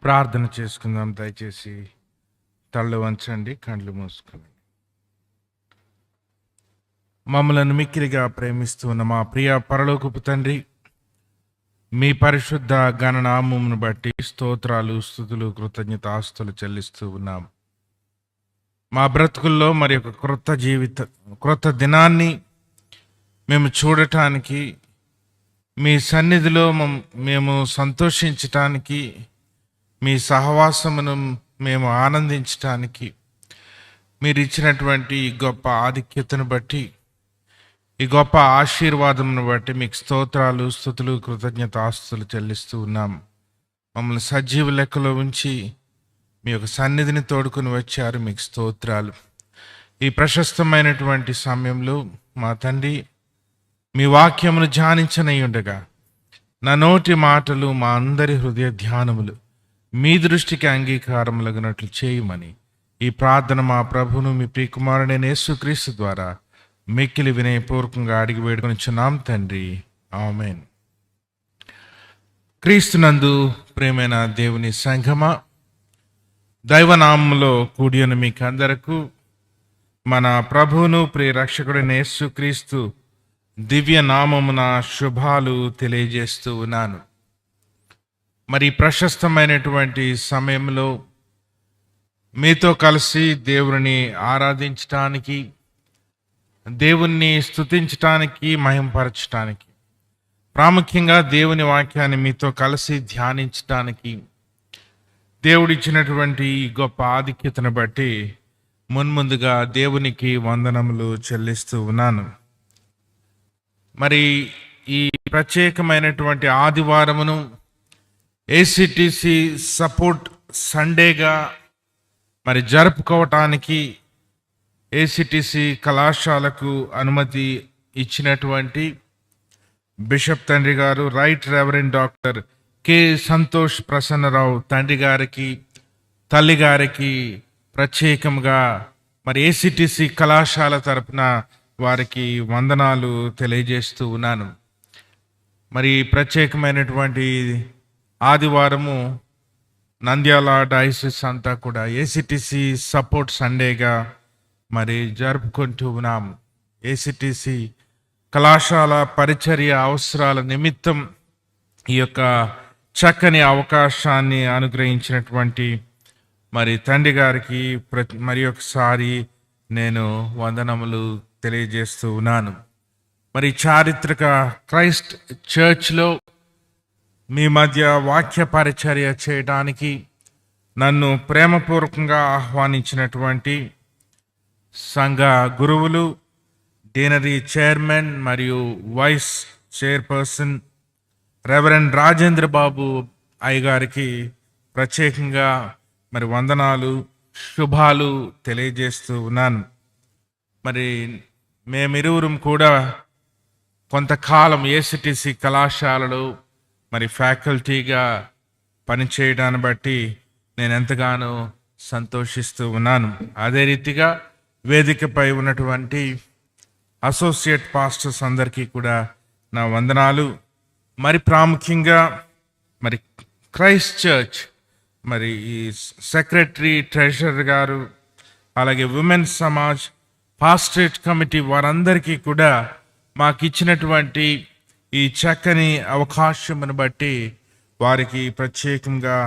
ప్రార్థన చేసుకుందాం. దయచేసి తళ్ళు వంచండి, కళ్ళు మూసుకుని. మమ్మలను మిక్కిలిగా ప్రేమిస్తున్న మా ప్రియ పరలోకపు తండ్రి, మీ పరిశుద్ధ గణనామమును బట్టి స్తోత్రాలు, స్తుతులు, కృతజ్ఞతాస్తులు చెల్లిస్తూ ఉన్నాం. మా బ్రతుకుల్లో మరి ఒక క్రొత్త దినాన్ని మేము చూడటానికి, మీ సన్నిధిలో మేము సంతోషించటానికి, మీ సహవాసమును మేము ఆనందించటానికి మీరు ఇచ్చినటువంటి ఈ గొప్ప ఆధిక్యతను బట్టి, ఈ గొప్ప ఆశీర్వాదమును బట్టి మీకు స్తోత్రాలు, స్తుతులు, కృతజ్ఞతాస్తులు చెల్లిస్తూ ఉన్నాం. మమ్మల్ని సజీవ లెక్కలో ఉంచి మీ యొక్క సన్నిధిని తోడుకొని వచ్చారు. మీకు స్తోత్రాలు. ఈ ప్రశస్తమైనటువంటి సమయంలో మా తండ్రి, మీ వాక్యమును ధ్యానించనయ్యుండగా నా నోటి మాటలు, మా అందరి హృదయ ధ్యానములు మీ దృష్టికి అంగీకారములగినట్లు చేయమని ఈ ప్రార్థన మా ప్రభును, మీ ప్రియకుమారుడైన యేసుక్రీస్తు ద్వారా మిక్కిలి వినయపూర్వకంగా అడిగి వేడుకొనిచున్నాం తండ్రి, ఆమేన్. క్రీస్తునందు ప్రియమైన దేవుని సంఘమా, దైవనామములో కూడి ఉన్న మీకు అందరకు మన ప్రభువును ప్రియ రక్షకుడైన యేసుక్రీస్తు దివ్య నామమున శుభాలు తెలియజేస్తూ ఉన్నాను. మరి ప్రశస్తమైనటువంటి సమయంలో మీతో కలిసి దేవుని ఆరాధించటానికి, దేవుణ్ణి స్తుతించటానికి, మహింపరచటానికి, ప్రాముఖ్యంగా దేవుని వాక్యాన్ని మీతో కలిసి ధ్యానించటానికి దేవుడిచ్చినటువంటి ఈ గొప్ప ఆధిక్యతను బట్టి మున్ముందుగా దేవునికి వందనములు చెల్లిస్తూ ఉన్నాను. మరి ఈ ప్రత్యేకమైనటువంటి ఆదివారమును ఏసీటీసీ సపోర్ట్ సండేగా మరి జరుపుకోవటానికి ఏసీటీసీ కళాశాలకు అనుమతి ఇచ్చినటువంటి బిషప్ తండ్రి గారు, right reverend doctor K Santosh Prasannarao తండ్రి గారికి, తల్లి గారికి ప్రత్యేకంగా మరి ఏసీటీసీ కళాశాల తరపున వారికి వందనాలు తెలియజేస్తూ ఉన్నాను. మరి ప్రత్యేకమైనటువంటి ఆదివారము నంద్యాల డయాసిస్ అంతా కూడా ఏసీటీసీ సపోర్ట్ సండేగా మరి జరుపుకుంటూ ఉన్నాము. ఏసీటీసీ కళాశాల పరిచర్య అవసరాల నిమిత్తం ఈ యొక్క చక్కని అవకాశాన్ని అనుగ్రహించినటువంటి మరి తండ్రి గారికి మరి ఒకసారి నేను వందనములు తెలియజేస్తూ ఉన్నాను. మరి చారిత్రక క్రైస్ట్ చర్చ్లో మీ మధ్య వాక్య పరిచర్య చేయడానికి నన్ను ప్రేమపూర్వకంగా ఆహ్వానించినటువంటి సంఘ గురువులు, డీనరీ చైర్మన్ మరియు వైస్ చైర్పర్సన్ రెవరెండ్ రాజేంద్ర బాబు అయ్య గారికి ప్రత్యేకంగా మరి వందనాలు, శుభాలు తెలియజేస్తూ ఉన్నాను. మరి మేమిరువురం కూడా కొంతకాలం ఏసీటీసీ కళాశాలలో మరి ఫ్యాకల్టీగా పనిచేయడాన్ని బట్టి నేను ఎంతగానో సంతోషిస్తూ ఉన్నాను. అదే రీతిగా వేదికపై ఉన్నటువంటి అసోసియేట్ పాస్టర్స్ అందరికీ కూడా నా వందనాలు. మరి ప్రాముఖ్యంగా మరి క్రైస్ట్ చర్చ్ మరి ఈ సెక్రటరీ, ట్రెజరర్ గారు, అలాగే విమెన్స్ సమాజ్, పాస్టరేట్ కమిటీ వారందరికీ కూడా మాకు ఇచ్చినటువంటి ఈ చక్కని అవకాశమును బట్టి వారికి ప్రత్యేకంగా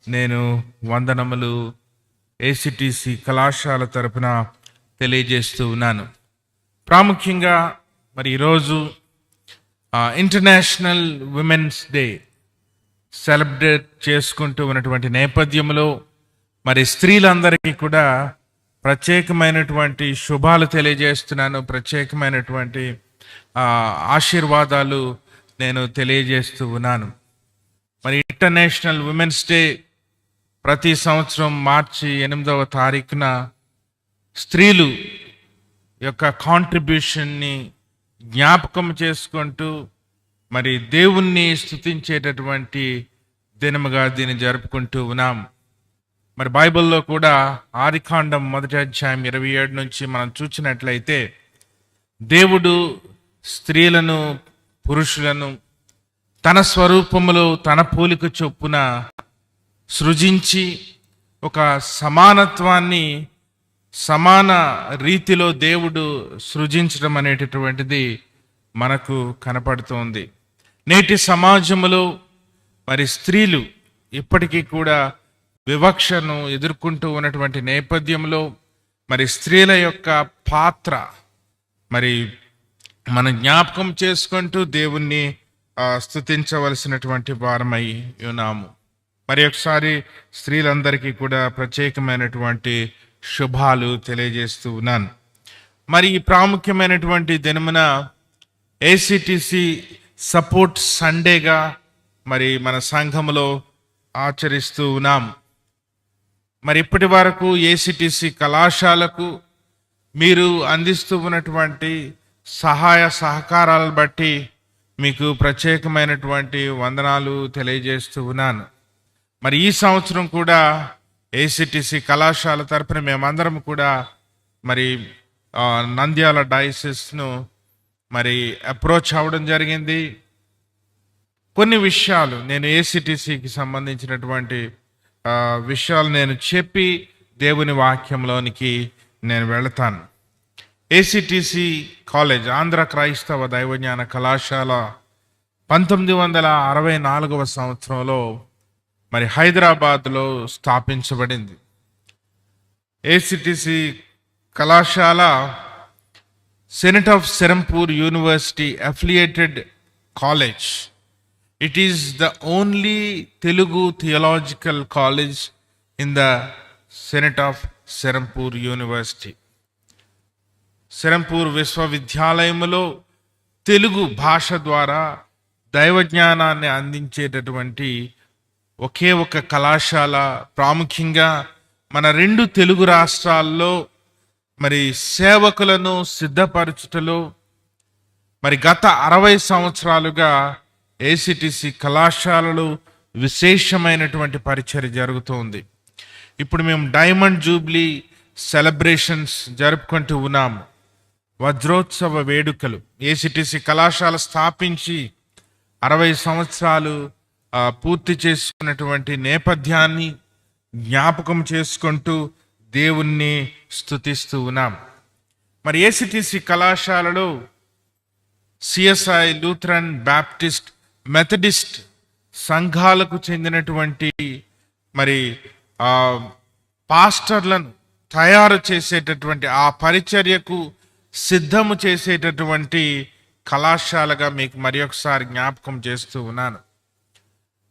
నేను వందనములు ఏసీటీసీ కళాశాల తరపున తెలియజేస్తూ ఉన్నాను. ప్రాముఖ్యంగా మరి ఈరోజు ఇంటర్నేషనల్ విమెన్స్ డే సెలబ్రేట్ చేసుకుంటూ ఉన్నటువంటి నేపథ్యంలో మరి స్త్రీలందరికీ కూడా ప్రత్యేకమైనటువంటి శుభాలు తెలియజేస్తున్నాను. ప్రత్యేకమైనటువంటి ఆశీర్వాదాలు నేను తెలియజేస్తూ ఉన్నాను. మరి ఇంటర్నేషనల్ విమెన్స్ డే ప్రతి సంవత్సరం మార్చి 8వ తారీఖున స్త్రీలు యొక్క కాంట్రిబ్యూషన్ని జ్ఞాపకం చేసుకుంటూ మరి దేవుణ్ణి స్తుతించేటటువంటి దినముగా దీన్ని జరుపుకుంటూ ఉన్నాం. మరి బైబిల్లో కూడా ఆదికాండం 1వ అధ్యాయం 27 నుంచి మనం చూసినట్లయితే దేవుడు స్త్రీలను, పురుషులను తన స్వరూపములో తన పోలిక చొప్పున సృజించి ఒక సమానత్వాన్ని సమాన రీతిలో దేవుడు సృజించడం అనేటటువంటిది మనకు కనపడుతోంది. నేటి సమాజంలో మరి స్త్రీలు ఇప్పటికీ కూడా వివక్షను ఎదుర్కొంటూ ఉన్నటువంటి నేపథ్యంలో మరి స్త్రీల యొక్క పాత్ర మరి మనం జ్ఞాపకం చేసుకుంటూ దేవుణ్ణి స్తుతించవలసినటువంటి వారమై ఉన్నాము. మరి ఒకసారి స్త్రీలందరికీ కూడా ప్రత్యేకమైనటువంటి శుభాలు తెలియజేస్తూ ఉన్నాను. మరి ఈ ప్రాముఖ్యమైనటువంటి దినమున ఏసీటీసీ సపోర్ట్ సండేగా మరి మన సంఘములో ఆచరిస్తూ ఉన్నాం. మరి ఇప్పటి వరకు ఏసీటీసీ కళాశాలకు మీరు అందిస్తూ ఉన్నటువంటి సహాయ సహకారాలను బట్టి మీకు ప్రత్యేకమైనటువంటి వందనాలు తెలియజేస్తూ ఉన్నాను. మరి ఈ సంవత్సరం కూడా ఏసీటీసీ కళాశాల తరపున మేమందరం కూడా మరి నంద్యాల డయాసిస్ను మరి అప్రోచ్ అవ్వడం జరిగింది. కొన్ని విషయాలు నేను ఏసీటీసీకి సంబంధించినటువంటి విషయాలు నేను చెప్పి దేవుని వాక్యంలోనికి నేను వెళతాను. ఏసీటీసీ కాలేజ్ ఆంధ్ర క్రైస్తవ దైవజ్ఞాన కళాశాల 1964వ సంవత్సరంలో మరి హైదరాబాద్లో స్థాపించబడింది. ఏసీటీసీ కళాశాల senate of Serampore university affiliated college. It is the only Telugu theological college in the senate of Serampore university. Serampore విశ్వవిద్యాలయంలో తెలుగు భాష ద్వారా దైవజ్ఞానాన్ని అందించేటటువంటి ఒకే ఒక కళాశాల. ప్రాముఖ్యంగా మన 2 తెలుగు రాష్ట్రాల్లో మరి సేవకులను సిద్ధపరచుటలో మరి గత 60 సంవత్సరాలుగా ఏసీటీసీ కళాశాలలో విశేషమైనటువంటి పరిచర్య జరుగుతోంది. ఇప్పుడు మేము డైమండ్ జూబ్లీ సెలబ్రేషన్స్ జరుపుకుంటూ ఉన్నాము. వజ్రోత్సవ వేడుకలు. ఏసీటీసీ కళాశాల స్థాపించి 60 సంవత్సరాలు పూర్తి చేసుకున్నటువంటి నేపథ్యాన్ని జ్ఞాపకం చేసుకుంటూ దేవుణ్ణి స్తుతిస్తూ ఉన్నాం. మరి ఏసీటీసీ కళాశాలలో సిఎస్ఐ, లూథరన్, బాప్టిస్ట్, మెథడిస్ట్ సంఘాలకు చెందినటువంటి మరి పాస్టర్లను తయారు చేసేటటువంటి ఆ పరిచర్యకు సిద్ధము చేసేటటువంటి కళాశాలగా మీకు మరి ఒకసారి జ్ఞాపకం చేస్తూ ఉన్నాను.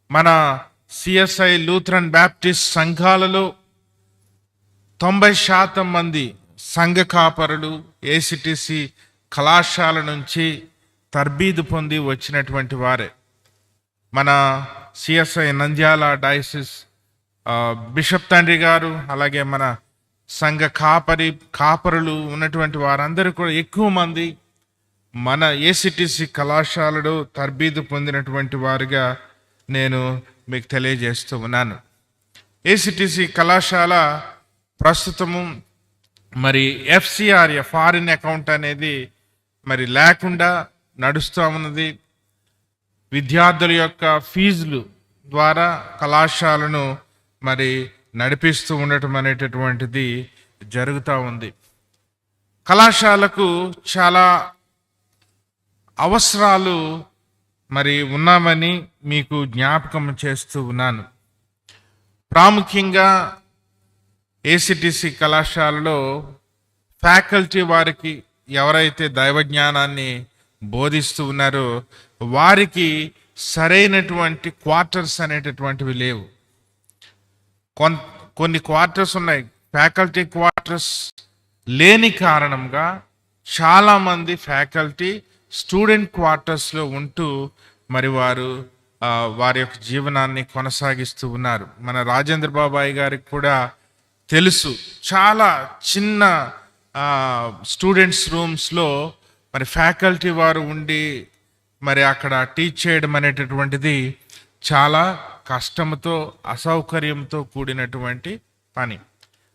మన సిఎస్ఐ, లూథరన్, బాప్టిస్ట్ సంఘాలలో 90% మంది సంఘ కాపరులు ఏసీటీసీ కళాశాల నుంచి తర్బీదు పొంది వచ్చినటువంటి వారే. మన సిఎస్ఐ నంద్యాల డయాసిస్ బిషప్ తండ్రి గారు, అలాగే మన సంఘ కాపరులు ఉన్నటువంటి వారందరూ కూడా ఎక్కువ మంది మన ఏసీటీసీ కళాశాలలో తర్బీదు పొందినటువంటి వారుగా నేను మీకు తెలియజేస్తూ ఉన్నాను. ఏసీటీసీ కళాశాల ప్రస్తుతము మరి ఎఫ్సిఆర్, ఫారిన్ అకౌంట్ అనేది మరి లేకుండా నడుస్తూ ఉన్నది. విద్యార్థుల యొక్క ఫీజులు ద్వారా కళాశాలను మరి నడిపిస్తూ ఉండటం అనేటటువంటిది జరుగుతూ ఉంది. కళాశాలకు చాలా అవసరాలు మరి ఉన్నామని మీకు జ్ఞాపకం చేస్తూ ఉన్నాను. ప్రాముఖ్యంగా ఏసీటీసీ కళాశాలలో ఫ్యాకల్టీ వారికి ఎవరైతే దైవజ్ఞానాన్ని బోధిస్తూ ఉన్నారో వారికి సరైనటువంటి క్వార్టర్స్ అనేటటువంటివి లేవు. కొన్ని క్వార్టర్స్ ఉన్నాయి. ఫ్యాకల్టీ క్వార్టర్స్ లేని కారణంగా చాలామంది ఫ్యాకల్టీ స్టూడెంట్ క్వార్టర్స్లో ఉంటూ మరి వారి యొక్క జీవనాన్ని కొనసాగిస్తూ ఉన్నారు. మన రాజేంద్ర బాబాయ్ గారికి కూడా తెలుసు, చాలా చిన్న స్టూడెంట్స్ రూమ్స్లో మరి ఫ్యాకల్టీ వారు ఉండి మరి అక్కడ టీచ్ చేయడం అనేటటువంటిది చాలా కష్టంతో, అసౌకర్యంతో కూడినటువంటి పని.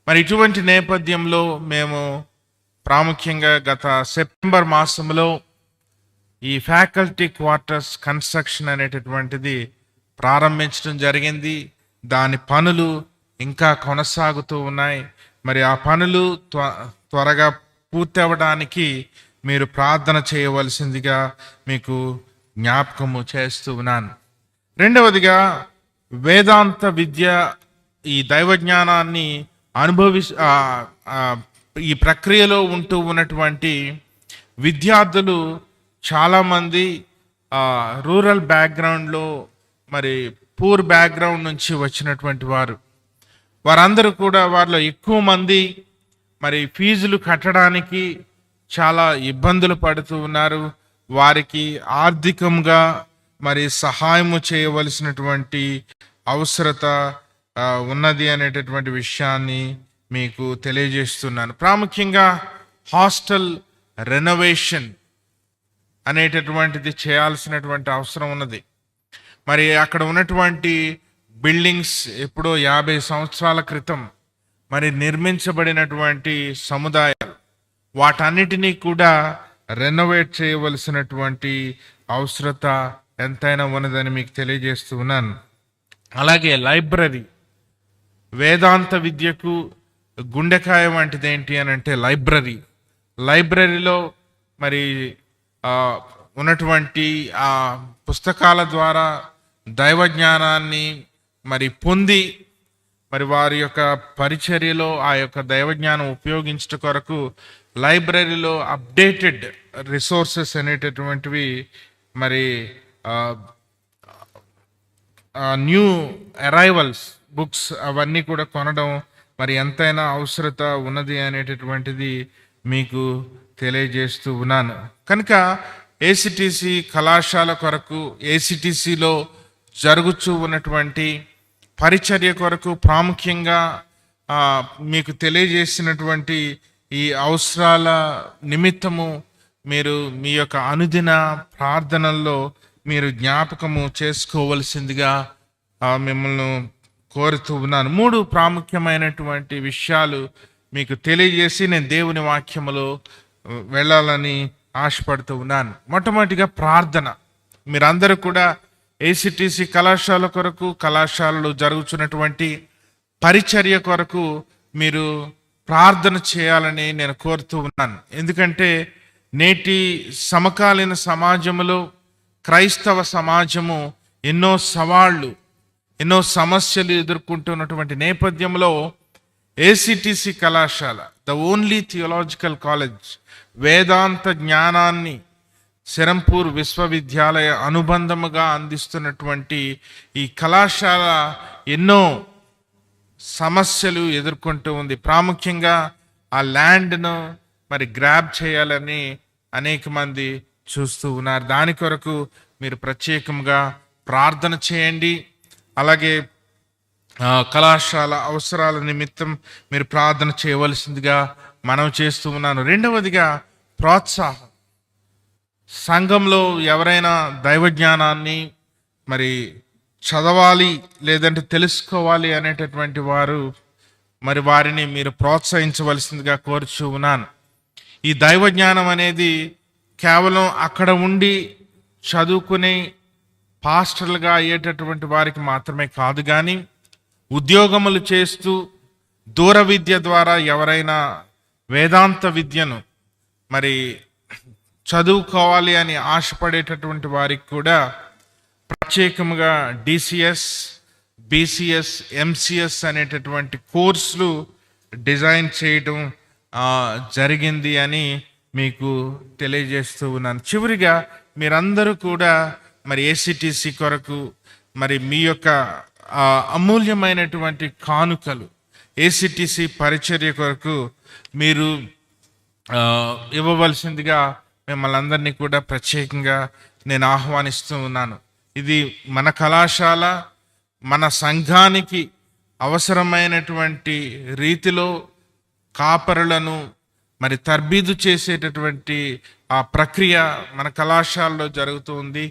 మరి ఇటువంటి నేపథ్యంలో మేము ప్రాముఖ్యంగా గత సెప్టెంబర్ మాసంలో ఈ ఫ్యాకల్టీ క్వార్టర్స్ కన్స్ట్రక్షన్ అనేటటువంటిది ప్రారంభించడం జరిగింది. దాని పనులు ఇంకా కొనసాగుతూ ఉన్నాయి. మరి ఆ పనులు త్వరగా పూర్తి అవ్వడానికి మీరు ప్రార్థన చేయవలసిందిగా మీకు జ్ఞాపకము చేస్తూ ఉన్నాను. రెండవదిగా, వేదాంత విద్య, ఈ దైవజ్ఞానాన్ని ఈ ప్రక్రియలో ఉంటూ ఉన్నటువంటి విద్యార్థులు చాలామంది రూరల్ బ్యాక్గ్రౌండ్లో, మరి పూర్ బ్యాక్గ్రౌండ్ నుంచి వచ్చినటువంటి వారందరూ కూడా, వారిలో ఎక్కువ మంది మరి ఫీజులు కట్టడానికి చాలా ఇబ్బందులు పడుతూ ఉన్నారు. వారికి ఆర్థికంగా మరి సహాయము చేయవలసినటువంటి అవసరత ఉన్నది అనేటటువంటి విషయాన్ని మీకు తెలియజేస్తున్నాను. ప్రాముఖ్యంగా హాస్టల్ రెనోవేషన్ అనేటటువంటిది చేయాల్సినటువంటి అవసరం ఉన్నది. మరి అక్కడ ఉన్నటువంటి బిల్డింగ్స్ ఎప్పుడో 50 సంవత్సరాల క్రితం మరి నిర్మించబడినటువంటి సముదాయాలు, వాటన్నిటినీ కూడా రెనోవేట్ చేయవలసినటువంటి అవసరత ఎంతైనా ఉన్నదని మీకు తెలియజేస్తూ ఉన్నాను. అలాగే లైబ్రరీ, వేదాంత విద్యకు గుండెకాయ వంటిది ఏంటి అని అంటే లైబ్రరీలో మరి ఉన్నటువంటి ఆ పుస్తకాల ద్వారా దైవజ్ఞానాన్ని మరి పొంది, మరి వారి యొక్క పరిచర్యలో ఆ యొక్క దైవజ్ఞానం ఉపయోగించట కొరకు లైబ్రరీలో అప్డేటెడ్ రిసోర్సెస్ అనేటటువంటివి, మరి న్యూ అరైవల్స్ బుక్స్ అవన్నీ కూడా కొనడం మరి ఎంతైనా అవసరత ఉన్నది అనేటటువంటిది మీకు తెలియజేస్తూ ఉన్నాను. కనుక ఏసిటిసి కళాశాల కొరకు, ఏసిటిసిలో జరుగుతూ ఉన్నటువంటి పరిచర్య కొరకు ప్రాముఖ్యంగా మీకు తెలియజేసినటువంటి ఈ అవసరాల నిమిత్తము మీరు మీ యొక్క అనుదిన ప్రార్థనల్లో మీరు జ్ఞాపకము చేసుకోవలసిందిగా మిమ్మల్ని కోరుతూ ఉన్నాను. 3 ప్రాముఖ్యమైనటువంటి విషయాలు మీకు తెలియజేసి నేను దేవుని వాక్యములో వెళ్ళాలని ఆశపడుతూ ఉన్నాను. మొట్టమొదటిగా ప్రార్థన. మీరందరూ కూడా ఏసిటిసి కళాశాల కొరకు, కళాశాలలో జరుగుతున్నటువంటి పరిచర్య కొరకు మీరు ప్రార్థన చేయాలని నేను కోరుతూ ఉన్నాను. ఎందుకంటే నేటి సమకాలీన సమాజంలో, క్రైస్తవ సమాజము ఎన్నో సవాళ్ళు, ఎన్నో సమస్యలు ఎదుర్కొంటున్నటువంటి నేపథ్యంలో ఏసిటిసి కళాశాల, ద ఓన్లీ థియోలాజికల్ కాలేజ్, వేదాంత జ్ఞానాన్ని శరంపూర్ విశ్వవిద్యాలయ అనుబంధముగా అందిస్తున్నటువంటి ఈ కళాశాల ఎన్నో సమస్యలు ఎదుర్కొంటూ ఉంది. ప్రాముఖ్యంగా ఆ ల్యాండ్ను మరి గ్రాబ్ చేయాలని అనేక మంది చూస్తూ ఉన్నారు. దాని కొరకు మీరు ప్రత్యేకంగా ప్రార్థన చేయండి. అలాగే కళాశాల అవసరాల నిమిత్తం మీరు ప్రార్థన చేయవలసిందిగా మనం చేస్తూ ఉన్నాను. రెండవదిగా ప్రోత్సాహం. సంఘంలో ఎవరైనా దైవజ్ఞానాన్ని మరి చదవాలి లేదంటే తెలుసుకోవాలి అనేటటువంటి వారు, మరి వారిని మీరు ప్రోత్సహించవలసిందిగా కోరుచూ ఉన్నాను. ఈ దైవజ్ఞానం అనేది కేవలం అక్కడ ఉండి చదువుకుని పాస్టర్లుగా అయ్యేటటువంటి వారికి మాత్రమే కాదు, కానీ ఉద్యోగములు చేస్తూ దూర విద్య ద్వారా ఎవరైనా వేదాంత విద్యను మరి చదువుకోవాలి అని ఆశపడేటటువంటి వారికి కూడా ప్రత్యేకముగా డిసిఎస్, బిసిఎస్, ఎంసిఎస్ అనేటటువంటి కోర్సులు డిజైన్ చేయడం జరిగింది అని మీకు తెలియజేస్తూ ఉన్నాను. చివరిగా మీరందరూ కూడా మరి ఏసిటిసి కొరకు మరి మీ యొక్క అమూల్యమైనటువంటి కానుకలు ఏసిటిసి పరిచర్య కొరకు మీరు ఇవ్వవలసిందిగా మిమ్మల్ని అందరినీ కూడా ప్రత్యేకంగా నేను ఆహ్వానిస్తూ ఉన్నాను. ఇది మన కళాశాల, మన సంఘానికి అవసరమైనటువంటి రీతిలో కాపరులను మరి తర్బీదు చేసేటటువంటి ఆ ప్రక్రియ మన కళాశాలలో జరుగుతుంది.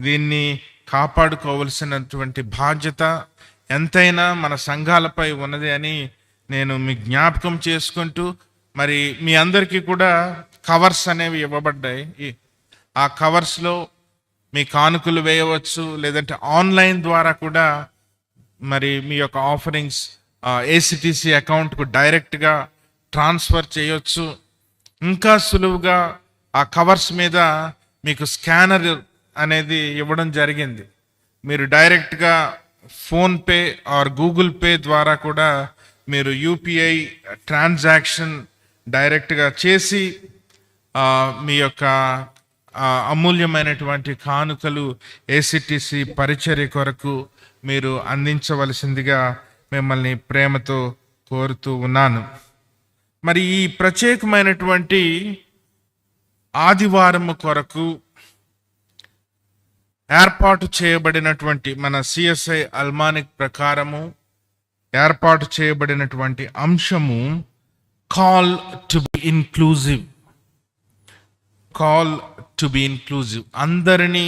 దీన్ని కాపాడుకోవలసినటువంటి బాధ్యత ఎంతైనా మన సంఘాలపై ఉన్నది అని నేను మీ జ్ఞాపకం చేసుకుంటూ, మరి మీ అందరికీ కూడా కవర్స్ అనేవి ఇవ్వబడ్డాయి. ఆ కవర్స్లో మీ కానుకలు వేయవచ్చు, లేదంటే ఆన్లైన్ ద్వారా కూడా మరి మీ యొక్క ఆఫరింగ్స్ ఏసిటిసి అకౌంట్కు డైరెక్ట్గా ట్రాన్స్ఫర్ చేయొచ్చు. ఇంకా సులువుగా ఆ కవర్స్ మీద మీకు స్కానర్ అనేది ఇవ్వడం జరిగింది. మీరు డైరెక్ట్గా ఫోన్పే ఆర్ గూగుల్ పే ద్వారా కూడా మీరు యూపీఐ ట్రాన్సాక్షన్ డైరెక్ట్గా చేసి మీ యొక్క అమూల్యమైనటువంటి కానుకలు ఏసిటిసి పరిచర్య కొరకు మీరు అందించవలసిందిగా మిమ్మల్ని ప్రేమతో కోరుతూ ఉన్నాను. మరి ఈ ప్రత్యేకమైనటువంటి ఆదివారం కొరకు ఏర్పాటు చేయబడినటువంటి మన సిఎస్ఐ అల్మానిక్ ప్రకారము ఏర్పాటు చేయబడినటువంటి అంశము call to be inclusive. Call to be inclusive, అందరినీ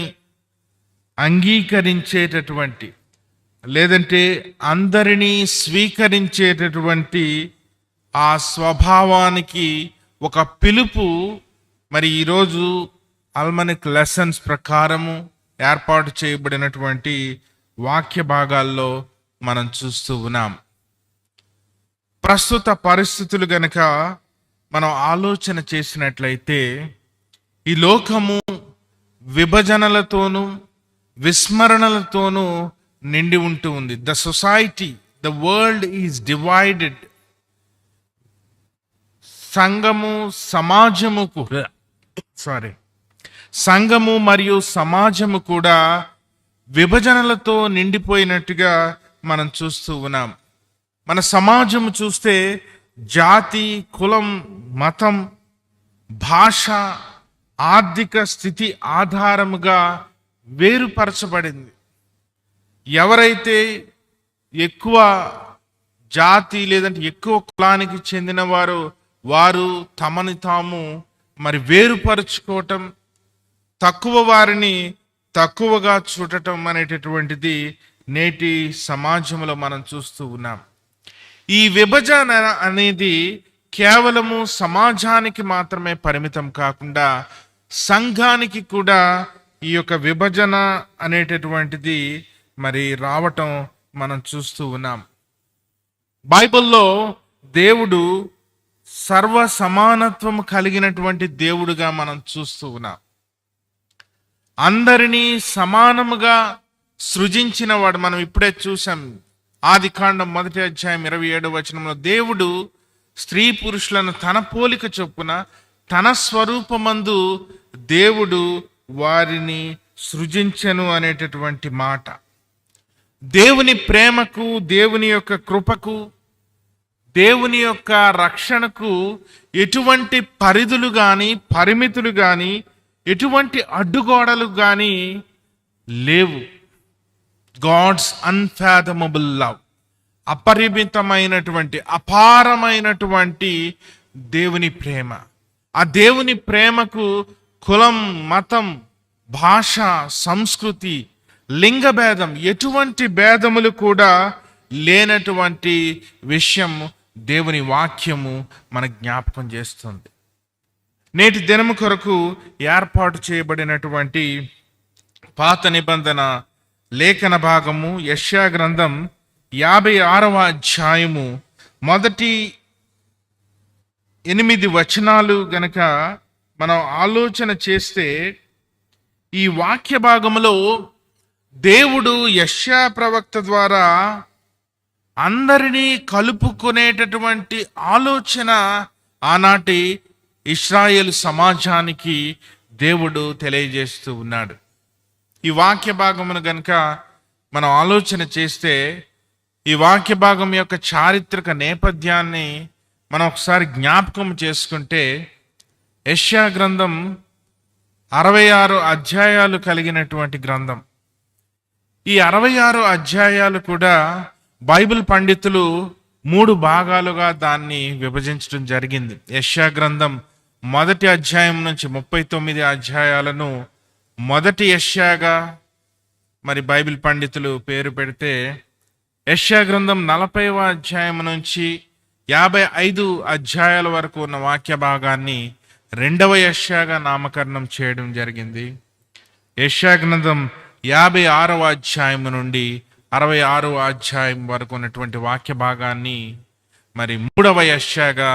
అంగీకరించేటటువంటి లేదంటే అందరినీ స్వీకరించేటటువంటి ఆ స్వభావానికి ఒక పిలుపు మరి ఈరోజు అల్మనిక్ లెసన్స్ ప్రకారము ఏర్పాటు చేయబడినటువంటి వాక్య భాగాల్లో మనం చూస్తూ ఉన్నాం. ప్రస్తుత పరిస్థితులు గనక మనం ఆలోచన చేసినట్లయితే ఈ లోకము విభజనలతోనూ విస్మరణలతోనూ నిండి ఉంటూ ఉంది. The society, the world is divided. సంఘము మరియు సమాజము కూడా విభజనలతో నిండిపోయినట్టుగా మనం చూస్తూ ఉన్నాం. మన సమాజము చూస్తే జాతి, కులం, మతం, భాష, ఆర్థిక స్థితి ఆధారముగా వేరుపరచబడింది. ఎవరైతే ఎక్కువ జాతి లేదంటే ఎక్కువ కులానికి చెందిన వారు తమని తాము మరి వేరుపరుచుకోవటం, తక్కువ వారిని తక్కువగా చూడటం అనేటటువంటిది నేటి సమాజంలో మనం చూస్తూ ఉన్నాం. ఈ విభజన అనేది కేవలము సమాజానికి మాత్రమే పరిమితం కాకుండా సంఘానికి కూడా ఈ యొక్క విభజన అనేటటువంటిది మరి రావటం మనం చూస్తూ ఉన్నాం. బైబిల్లో దేవుడు సర్వ సమానత్వం కలిగినటువంటి దేవుడుగా మనం చూస్తూ ఉన్నాం. అందరినీ సమానముగా సృజించిన వాడు. మనం ఇప్పుడే చూసాం ఆదికాండం 1వ అధ్యాయం 27వ వచనంలో దేవుడు స్త్రీ పురుషులను తన పోలిక చొప్పున తన స్వరూపమందు దేవుడు వారిని సృజించెను అనేటటువంటి మాట. దేవుని ప్రేమకు, దేవుని యొక్క కృపకు, దేవుని యొక్క రక్షణకు ఎటువంటి పరిధులు కానీ పరిమితులు కానీ ఎటువంటి అడ్డుగోడలు కానీ లేవు. గాడ్స్ అన్ఫాథమబుల్ లవ్, అపరిమితమైనటువంటి అపారమైనటువంటి దేవుని ప్రేమ. ఆ దేవుని ప్రేమకు కులం, మతం, భాష, సంస్కృతి, లింగ భేదం, ఎటువంటి భేదములు కూడా లేనటువంటి విషయం దేవుని వాక్యము మన జ్ఞాపకం చేస్తుంది. నేటి దినము కొరకు ఏర్పాటు చేయబడినటువంటి పాత నిబంధన లేఖన భాగము యెషయా గ్రంథం 56వ అధ్యాయము మొదటి 8 వచనాలు గనక మనం ఆలోచన చేస్తే ఈ వాక్య భాగములో దేవుడు యెషయా ప్రవక్త ద్వారా అందరినీ కలుపుకునేటటువంటి ఆలోచన ఆనాటి ఇశ్రాయేలు సమాజానికి దేవుడు తెలియజేస్తూ ఉన్నాడు. ఈ వాక్య భాగమును గనుక మనం ఆలోచన చేస్తే ఈ వాక్య భాగం యొక్క చారిత్రక నేపథ్యాన్ని మనం ఒకసారి జ్ఞాపకం చేసుకుంటే యెషయా గ్రంథం 66 అధ్యాయాలు కలిగినటువంటి గ్రంథం. ఈ 66 అధ్యాయాలు కూడా బైబిల్ పండితులు 3 భాగాలుగా దాన్ని విభజించడం జరిగింది. యెషయా గ్రంథం 1వ అధ్యాయం నుంచి 39 అధ్యాయాలను మొదటి యెషయాగా మరి బైబిల్ పండితులు పేరు పెడితే, యెషయా గ్రంథం 40వ అధ్యాయం నుంచి 55 అధ్యాయాల వరకు ఉన్న వాక్య భాగాన్ని 2వ యెషయాగా నామకరణం చేయడం జరిగింది. యెషయా గ్రంథం 56వ అధ్యాయం నుండి 66వ అధ్యాయం వరకు ఉన్నటువంటి వాక్య భాగాన్ని మరి 3వ యెషయాగా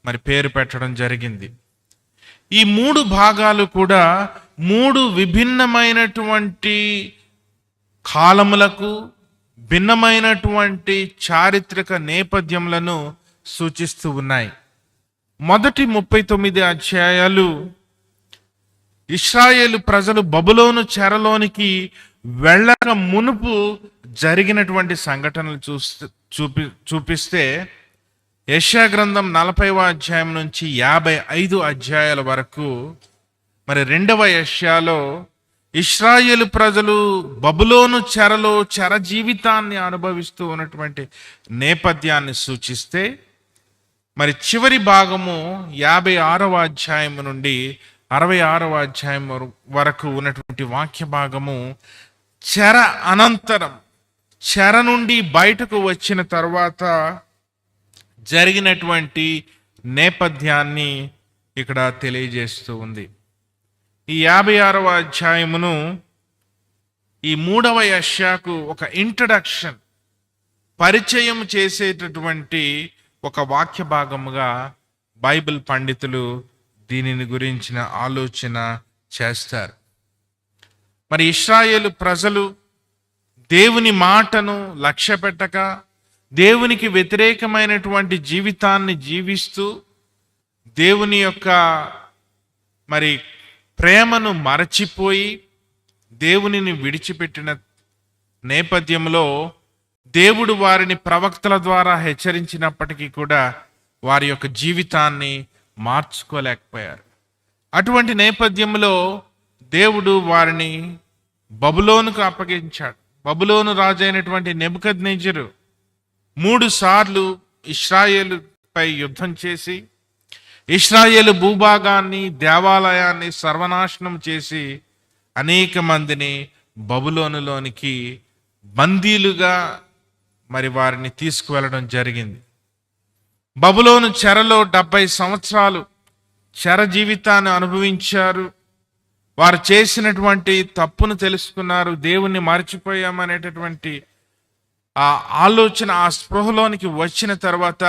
మరి పేరు పెట్టడం జరిగింది. ఈ 3 భాగాలు కూడా 3 విభిన్నమైనటువంటి కాలములకు భిన్నమైనటువంటి చారిత్రక నేపథ్యములను సూచిస్తూ ఉన్నాయి. మొదటి 39 అధ్యాయాలు ఇశ్రాయేలు ప్రజలు బబులోను చెరలోనికి వెళ్ళక మునుపు జరిగినటువంటి సంఘటనలు చూపిస్తే యెషయా గ్రంథం 40వ అధ్యాయం నుంచి 55 అధ్యాయాల వరకు మరి 2వ యెషయాలో ఇశ్రాయేలు ప్రజలు బబులోను చెరలో చెర జీవితాన్ని అనుభవిస్తూ ఉన్నటువంటి నేపథ్యాన్ని సూచిస్తే, మరి చివరి భాగము 56వ అధ్యాయం నుండి 66వ అధ్యాయం వరకు ఉన్నటువంటి వాక్య భాగము చెర అనంతరం, చెర నుండి బయటకు వచ్చిన తర్వాత జరిగినటువంటి నేపథ్యాన్ని ఇక్కడ తెలియజేస్తూ ఉంది. ఈ 56వ అధ్యాయమును ఈ 3వ యెషయాకు ఒక ఇంట్రడక్షన్, పరిచయం చేసేటటువంటి ఒక వాక్య భాగముగా బైబిల్ పండితులు దీనిని గురించిన ఆలోచన చేస్తారు. మరి ఇశ్రాయేలు ప్రజలు దేవుని మాటను లక్ష్య పెట్టక దేవునికి వ్యతిరేకమైనటువంటి జీవితాన్ని జీవిస్తూ దేవుని యొక్క మరి ప్రేమను మరచిపోయి దేవునిని విడిచిపెట్టిన నేపథ్యంలో దేవుడు వారిని ప్రవక్తల ద్వారా హెచ్చరించినప్పటికీ కూడా వారి యొక్క జీవితాన్ని మార్చుకోలేకపోయారు. అటువంటి నేపథ్యంలో దేవుడు వారిని బబులోనుకు అప్పగించాడు. బబులోను రాజు అయినటువంటి నెబుకద్నెజరు 3 సార్లు ఇశ్రాయేలుపై యుద్ధం చేసి ఇశ్రాయేలు భూభాగాన్ని, దేవాలయాన్ని సర్వనాశనం చేసి అనేక మందిని బబులోనులోనికి బందీలుగా మరి వారిని తీసుకువెళ్ళడం జరిగింది. బబులోను చెరలో 70 సంవత్సరాలు చెర జీవితాన్ని అనుభవించారు. వారు చేసినటువంటి తప్పును తెలుసుకున్నారు. దేవుణ్ణి మర్చిపోయామనేటటువంటి ఆ ఆలోచన, ఆ స్పృహలోనికి వచ్చిన తర్వాత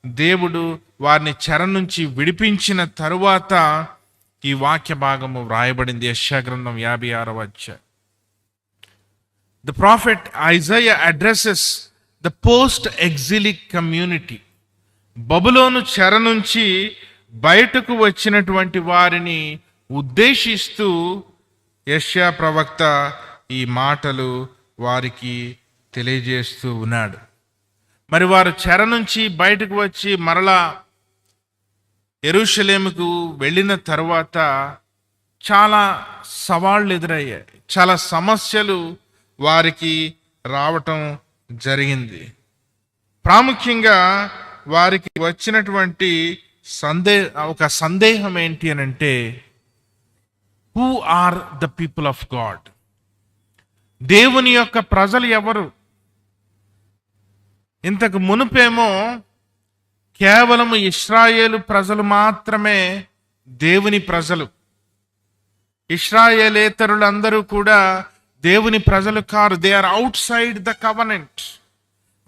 దేవుడు వారిని చెర నుంచి విడిపించిన తరువాత ఈ వాక్య భాగము వ్రాయబడింది. యెషయా గ్రంథం 56వ అధ్యాయం. The prophet Isaiah addresses the post-exilic community. బబులోను చెర నుంచి బయటకు వచ్చినటువంటి వారిని ఉద్దేశిస్తూ యెషయా ప్రవక్త ఈ మాటలు వారికి తెలియజేస్తూ ఉన్నాడు. మరి వారు చెర నుంచి బయటకు వచ్చి మరలా యెరూషలేముకు వెళ్ళిన తర్వాత చాలా సవాళ్ళు ఎదురయ్యాయి, చాలా సమస్యలు వారికి రావటం జరిగింది. ప్రాముఖ్యంగా వారికి వచ్చినటువంటి ఒక సందేహం ఏంటి అని అంటే, who are the people of God? దేవుని యొక్క ప్రజలు ఎవరు? ఇంతకు మునుపేమో కేవలం ఇశ్రాయేలు ప్రజలు మాత్రమే దేవుని ప్రజలు, ఇశ్రాయేలేతరులందరూ కూడా దేవుని ప్రజలు కారు. They are outside the covenant.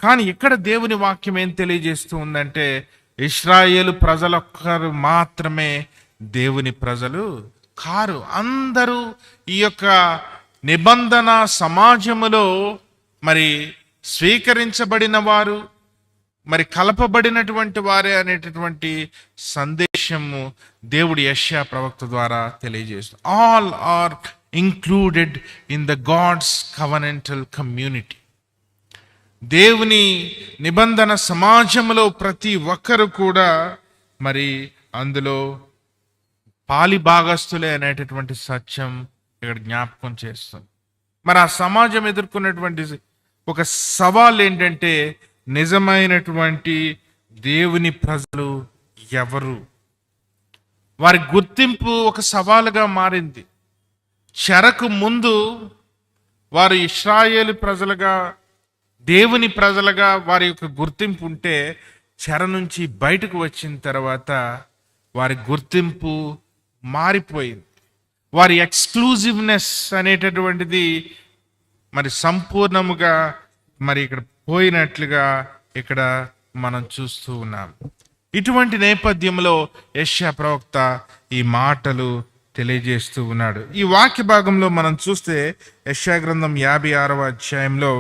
కానీ ఇక్కడ దేవుని వాక్యం ఏం తెలియజేస్తూ ఉందంటే, ఇశ్రాయేలు ప్రజలొక్కరు మాత్రమే దేవుని ప్రజలు కారు. అందరూ ఈ యొక్క నిబంధన సమాజములో మరి స్వీకరించబడిన వారు, మరి కలపబడినటువంటి వారే అనేటటువంటి సందేశము దేవుడు యెషయా ప్రవక్త ద్వారా తెలియజేస్తుంది. All are included in the God's covenantal community. దేవుని నిబంధన సమాజంలో ప్రతి ఒక్కరు కూడా మరి అందులో పాలి భాగస్తులే అనేటటువంటి సత్యం ఇక్కడ జ్ఞాపకం చేస్తుంది. మరి ఆ సమాజం ఎదుర్కొన్నటువంటి ఒక సవాల్ ఏంటంటే, నిజమైనటువంటి దేవుని ప్రజలు ఎవరు? వారి గుర్తింపు ఒక సవాలుగా మారింది. చెరకు ముందు వారు ఇశ్రాయేలు ప్రజలుగా, దేవుని ప్రజలుగా వారి యొక్క గుర్తింపు ఉంటే, చెర నుంచి బయటకు వచ్చిన తర్వాత వారి గుర్తింపు మారిపోయింది. వారి ఎక్స్క్లూజివ్నెస్ అనేటటువంటిది మరి సంపూర్ణముగా మరి ఇక్కడ పోయినట్లుగా ఇక్కడ మనం చూస్తూ ఉన్నాం. ఇటువంటి నేపథ్యంలో యెషయా ప్రవక్త ఈ మాటలు తెలియజేస్తూ ఉన్నాడు. ఈ వాక్య భాగంలో మనం చూస్తే యెషయా గ్రంథం 56వ అధ్యాయంలో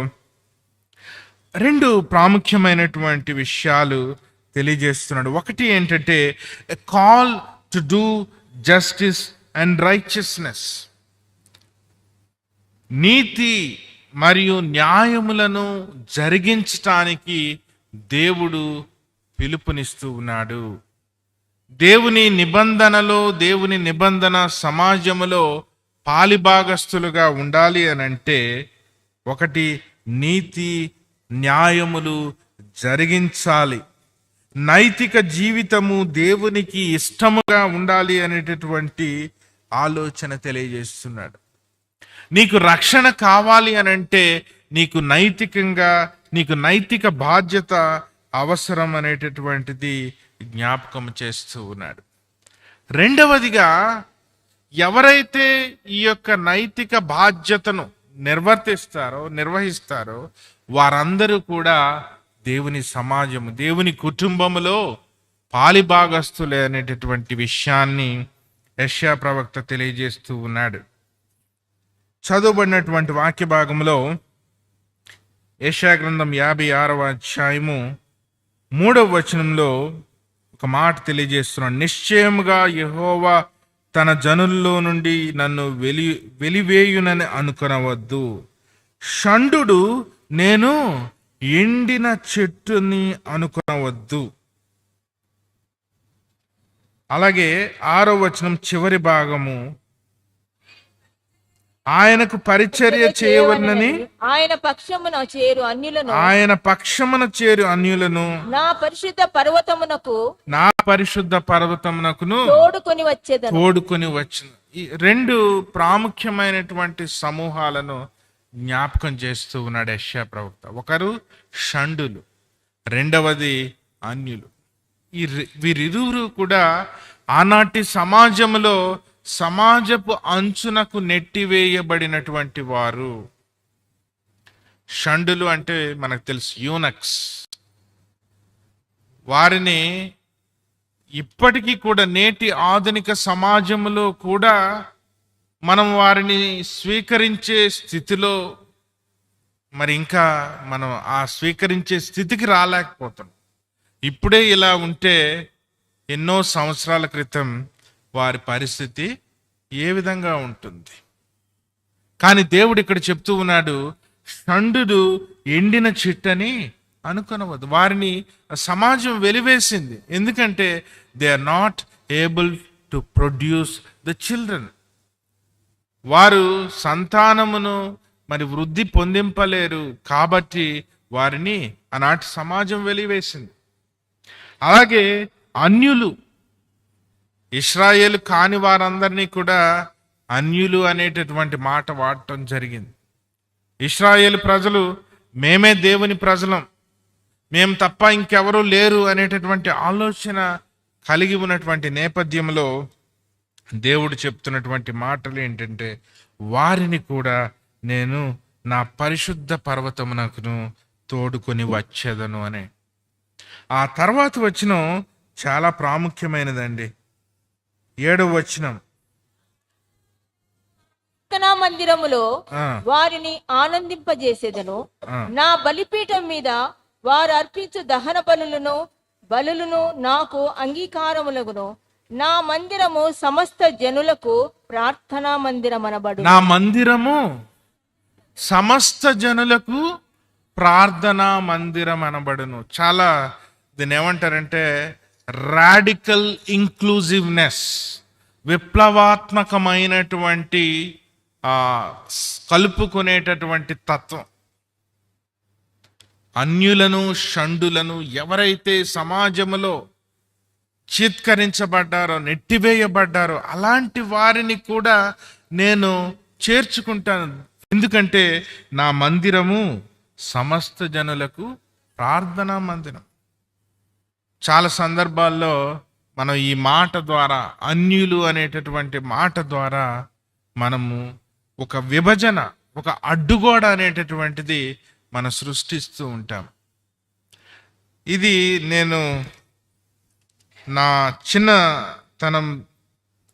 2 ప్రాముఖ్యమైనటువంటి విషయాలు తెలియజేస్తున్నాడు. ఒకటి ఏంటంటే ఎ call to do justice and righteousness, నీతి మరియు న్యాయములను జరిగించటానికి దేవుడు పిలుపునిస్తూ ఉన్నాడు. దేవుని నిబంధన సమాజములో పాలిభాగస్తులుగా ఉండాలి అని అంటే ఒకటి నీతి న్యాయములు జరిగించాలి, నైతిక జీవితము దేవునికి ఇష్టముగా ఉండాలి అనేటటువంటి ఆలోచన తెలియజేస్తున్నాడు. నీకు రక్షణ కావాలి అని అంటే నీకు నైతిక బాధ్యత అవసరం అనేటటువంటిది జ్ఞాపకం చేస్తూ ఉన్నాడు. రెండవదిగా, ఎవరైతే ఈ యొక్క నైతిక బాధ్యతను నిర్వహిస్తారో వారందరూ కూడా దేవుని సమాజము, దేవుని కుటుంబములో పాలిభాగస్తులే అనేటటువంటి విషయాన్ని యెషయా ప్రవక్త తెలియజేస్తూ ఉన్నాడు. చదువుబడినటువంటి వాక్య భాగంలో యెషయా గ్రంథం 56వ అధ్యాయము 3వ వచనంలో ఒక మాట తెలియజేస్తున్నాడు. నిశ్చయముగా యెహోవా తన జనుల్లో నుండి నన్ను వెలివేయునని అనుకొనవద్దు. షండు నేను ఎండిన చెట్టుని అనుకొనవద్దు. అలాగే 6వ వచనం చివరి భాగము, ఆయనకు పరిచర్య చేయవలనని ఆయన పక్షమున చేరు అన్యులను నా పరిశుద్ధ పర్వతమునకును తోడుకొని వచ్చును. ఈ 2 ప్రాముఖ్యమైనటువంటి సమూహాలను జ్ఞాపకం చేస్తూ ఉన్నాడు యెషయా ప్రవక్త. ఒకరు షండులు, రెండవది అన్యులు. వీరిరువురు కూడా ఆనాటి సమాజపు అంచునకు నెట్టివేయబడినటువంటి వారు. షండులు అంటే మనకు తెలుసు యూనక్స్. వారిని ఇప్పటికీ కూడా నేటి ఆధునిక సమాజంలో కూడా మనం వారిని స్వీకరించే స్థితిలో మరి ఇంకా మనం ఆ స్వీకరించే స్థితికి రాలేకపోతున్నాం. ఇప్పుడే ఇలా ఉంటే ఎన్నో సంవత్సరాల క్రితం వారి పరిస్థితి ఏ విధంగా ఉంటుంది? కానీ దేవుడు ఇక్కడ చెప్తూ ఉన్నాడు, షండు ఎండిన చెట్టని అనుకొనవద్దు. వారిని సమాజం వెలివేసింది. ఎందుకంటే they are not able to produce the children. వారు సంతానమును మరి వృద్ధి పొందింపలేరు కాబట్టి వారిని ఆనాటి సమాజం వెలివేసింది. అలాగే అన్యులు, ఇశ్రాయేలు కాని వారందరినీ కూడా అన్యులు అనేటటువంటి మాట వాడటం జరిగింది. ఇశ్రాయేలు ప్రజలు మేమే దేవుని ప్రజలం, మేము తప్ప ఇంకెవరూ లేరు అనేటటువంటి ఆలోచన కలిగి ఉన్నటువంటి నేపథ్యంలో దేవుడు చెప్తున్నటువంటి మాటలు ఏంటంటే వారిని కూడా నేను నా పరిశుద్ధ పర్వతమునకును తోడుకొని వచ్చేదను అనే. ఆ తర్వాత వచనం చాలా ప్రాముఖ్యమైనదండి. 7వ వచనం, మందిరములో వారిని ఆనందింపజేసేదను, నా బలిపీఠం మీద వారు అర్పించు దహన బలులను నాకు అంగీకారములగును, నా మందిరము సమస్త జనులకు ప్రార్థనా మందిరమనబడు. నా మందిరము సమస్త జనులకు ప్రార్థనా మందిరం అనబడును. చాలా దీన్ని ఏమంటారంటే రాడికల్ ఇంక్లూజివ్నెస్, విప్లవాత్మకమైనటువంటి కలుపుకునేటటువంటి తత్వం. అన్యులను షండులను ఎవరైతే సమాజంలో చిత్కరించబడ్డారో, నెట్టివేయబడ్డారో అలాంటి వారిని కూడా నేను చేర్చుకుంటాను. ఎందుకంటే నా మందిరము సమస్త జనులకు ప్రార్థనా మందిరం. చాలా సందర్భాల్లో మనం ఈ మాట ద్వారా, అన్యులు అనేటటువంటి మాట ద్వారా మనము ఒక విభజన, ఒక అడ్డుగోడ అనేటటువంటిది మనం సృష్టిస్తూ ఉంటాం. ఇది నేను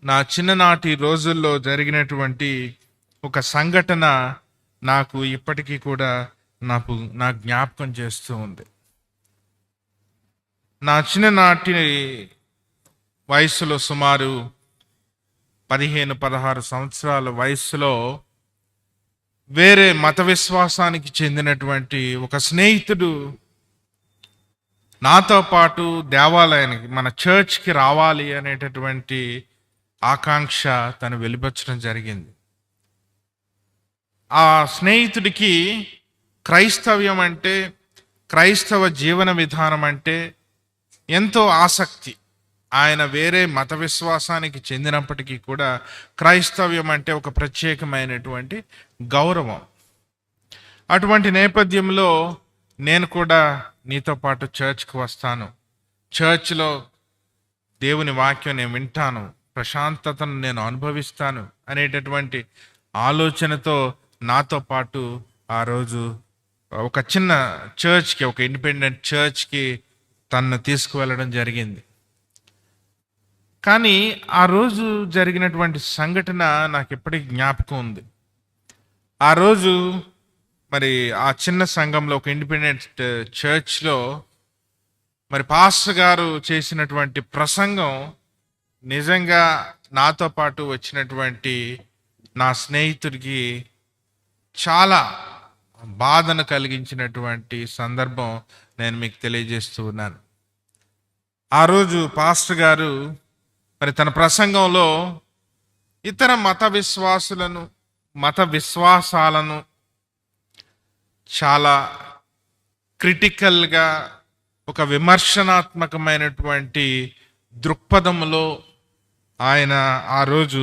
నా చిన్ననాటి రోజుల్లో జరిగినటువంటి ఒక సంఘటన నాకు ఇప్పటికీ కూడా నా జ్ఞాపకం చేస్తూ ఉంది. నా చిన్ననాటి వయసులో సుమారు 15-16 సంవత్సరాల వయసులో వేరే మత విశ్వాసానికి చెందినటువంటి ఒక స్నేహితుడు నాతో పాటు దేవాలయానికి, మన చర్చ్కి రావాలి అనేటటువంటి ఆకాంక్ష తను వెలిబుచ్చడం జరిగింది. ఆ స్నేహితుడికి క్రైస్తవ్యం అంటే, క్రైస్తవ జీవన విధానం అంటే ఎంతో ఆసక్తి. ఆయన వేరే మత విశ్వాసానికి చెందినప్పటికీ కూడా క్రైస్తవ్యం అంటే ఒక ప్రత్యేకమైనటువంటి గౌరవం. అటువంటి నేపథ్యంలో నేను కూడా నీతో పాటు చర్చ్కి వస్తాను, చర్చ్లో దేవుని వాక్యం నేను వింటాను, ప్రశాంతతను నేను అనుభవిస్తాను అనేటటువంటి ఆలోచనతో నాతో పాటు ఆ రోజు ఒక చిన్న చర్చ్కి, ఒక ఇండిపెండెంట్ చర్చ్కి తనను తీసుకువెళ్ళడం జరిగింది. కానీ ఆ రోజు జరిగినటువంటి సంఘటన నాకు ఎప్పటికీ జ్ఞాపకం ఉంది. ఆ రోజు మరి ఆ చిన్న సంఘంలో, ఒక ఇండిపెండెంట్ చర్చ్లో మరి పాస్టర్ గారు చేసినటువంటి ప్రసంగం నిజంగా నాతో పాటు వచ్చినటువంటి నా స్నేహితుడికి చాలా బాధను కలిగించినటువంటి సందర్భం నేను మీకు తెలియజేస్తూ ఉన్నాను. ఆ రోజు పాస్టర్ గారు మరి తన ప్రసంగంలో ఇతర మత విశ్వాసాలను చాలా క్రిటికల్గా, ఒక విమర్శనాత్మకమైనటువంటి దృక్పథంలో ఆయన ఆ రోజు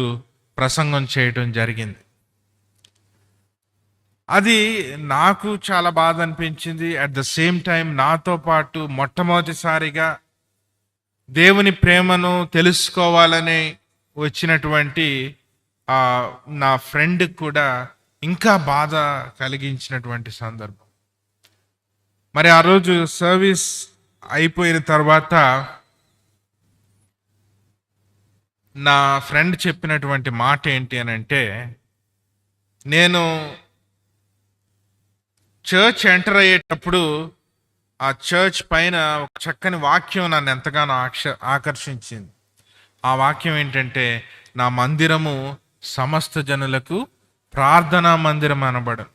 ప్రసంగం చేయడం జరిగింది. అది నాకు చాలా బాధ అనిపించింది. అట్ ద సేమ్ టైం నాతో పాటు మొట్టమొదటిసారిగా దేవుని ప్రేమను తెలుసుకోవాలని వచ్చినటువంటి నా ఫ్రెండ్ కూడా ఇంకా బాధ కలిగించినటువంటి సందర్భం. మరి ఆ రోజు సర్వీస్ అయిపోయిన తర్వాత నా ఫ్రెండ్ చెప్పినటువంటి మాట ఏంటి అని అంటే, నేను చర్చ్ ఎంటర్ అయ్యేటప్పుడు ఆ చర్చ్ పైన ఒక చక్కని వాక్యం నన్ను ఎంతగానో ఆకర్షించింది. ఆ వాక్యం ఏంటంటే, నా మందిరము సమస్త జనులకు ప్రార్థనా మందిరం అనబడు.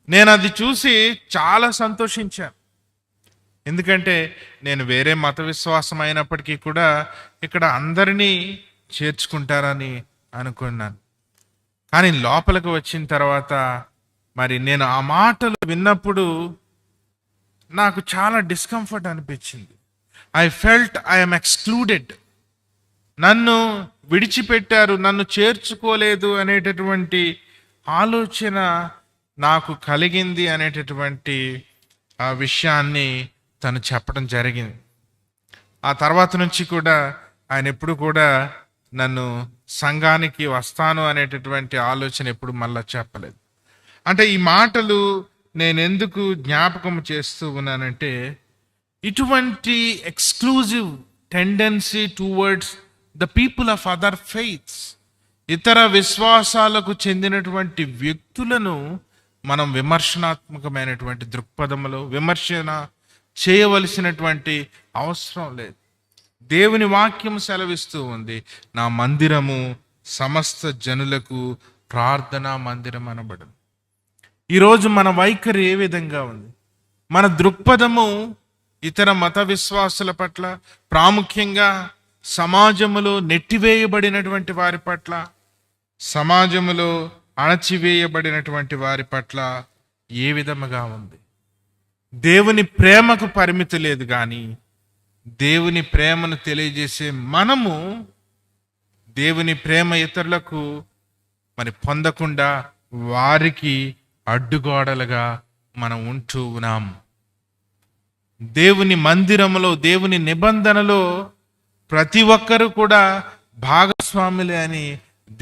నేను అది చూసి చాలా సంతోషించాను. ఎందుకంటే నేను వేరే మత విశ్వాసం అయినప్పటికీ కూడా ఇక్కడ అందరినీ చేర్చుకుంటారని అనుకున్నాను. కానీ లోపలికి వచ్చిన తర్వాత మరి నేను ఆ మాటలు విన్నప్పుడు నాకు చాలా డిస్కంఫర్ట్ అనిపించింది. I felt I'm excluded. నన్ను విడిచిపెట్టారు, నన్ను చేర్చుకోలేదు అనేటటువంటి ఆలోచన నాకు కలిగింది అనేటటువంటి ఆ విషయాన్ని తను చెప్పడం జరిగింది. ఆ తర్వాత నుంచి కూడా ఆయన ఎప్పుడు కూడా నన్ను సంఘానికి వస్తాను అనేటటువంటి ఆలోచన ఎప్పుడు మళ్ళా చెప్పలేదు. అంటే ఈ మాటలు నేను ఎందుకు జ్ఞాపకం చేస్తూ ఉన్నానంటే, ఇటువంటి exclusive tendency towards the people of other faiths, ఇతర విశ్వాసాలకు చెందినటువంటి వ్యక్తులను మనం విమర్శనాత్మకమైనటువంటి దృక్పథంలో విమర్శన చేయవలసినటువంటి అవసరం లేదు. దేవుని వాక్యం సెలవిస్తూ ఉంది, నా మందిరము సమస్త జనులకు ప్రార్థనా మందిరం అనబడు. ఈరోజు మన వైఖరి ఏ విధంగా ఉంది? మన దృక్పథము ఇతర మత విశ్వాసుల పట్ల, ప్రాముఖ్యంగా సమాజములో నెట్టివేయబడినటువంటి వారి పట్ల, సమాజములో అణచివేయబడినటువంటి వారి పట్ల ఏ విధముగా ఉంది? దేవుని ప్రేమకు పరిమితి లేదు, కానీ దేవుని ప్రేమను తెలియజేసే మనము దేవుని ప్రేమ ఇతరులకు మరి పొందకుండా వారికి అడ్డుగోడలుగా మనం ఉంటూ ఉన్నాం. దేవుని మందిరములో, దేవుని నిబంధనలో ప్రతి ఒక్కరు కూడా భాగస్వాములే అని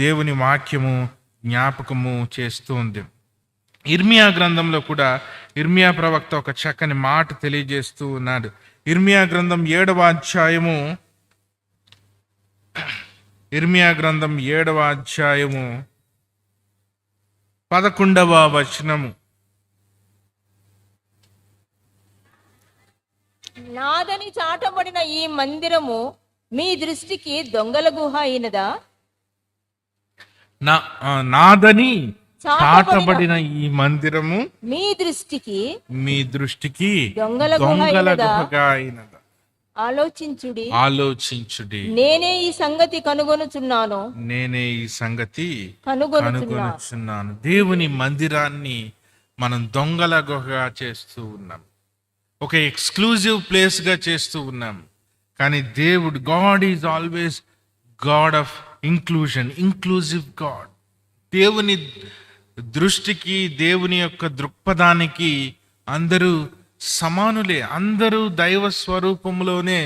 దేవుని వాక్యము జ్ఞాపకము చేస్తూ ఉంది. ఇర్మియా గ్రంథంలో కూడా ఇర్మియా ప్రవక్త ఒక చక్కని మాట తెలియజేస్తూ ఉన్నాడు. ఇర్మియా గ్రంథం 7వ అధ్యాయము 11వ వచనము. నాదని చాటబడిన ఈ మందిరము మీ దృష్టికి దొంగల గుహ అయినదా? నాదని చాటబడిన ఈ మందిరము మీ దృష్టికి దొంగల గుహగా అయినదా? ఆలోచించుడి. నేనే ఈ సంగతి కనుగొనుచున్నాను. దేవుని మందిరాన్ని మనం దొంగల గుహగా చేస్తూ ఉన్నాం, ఒక ఎక్స్క్లూజివ్ ప్లేస్ గా చేస్తూ ఉన్నాం. కానీ దేవుడు, God is always God of inclusive God. దేవుని దృష్టికి, దేవుని యొక్క దృక్పథానికి అందరూ సమానులే, అందరూ దైవ స్వరూపంలోనే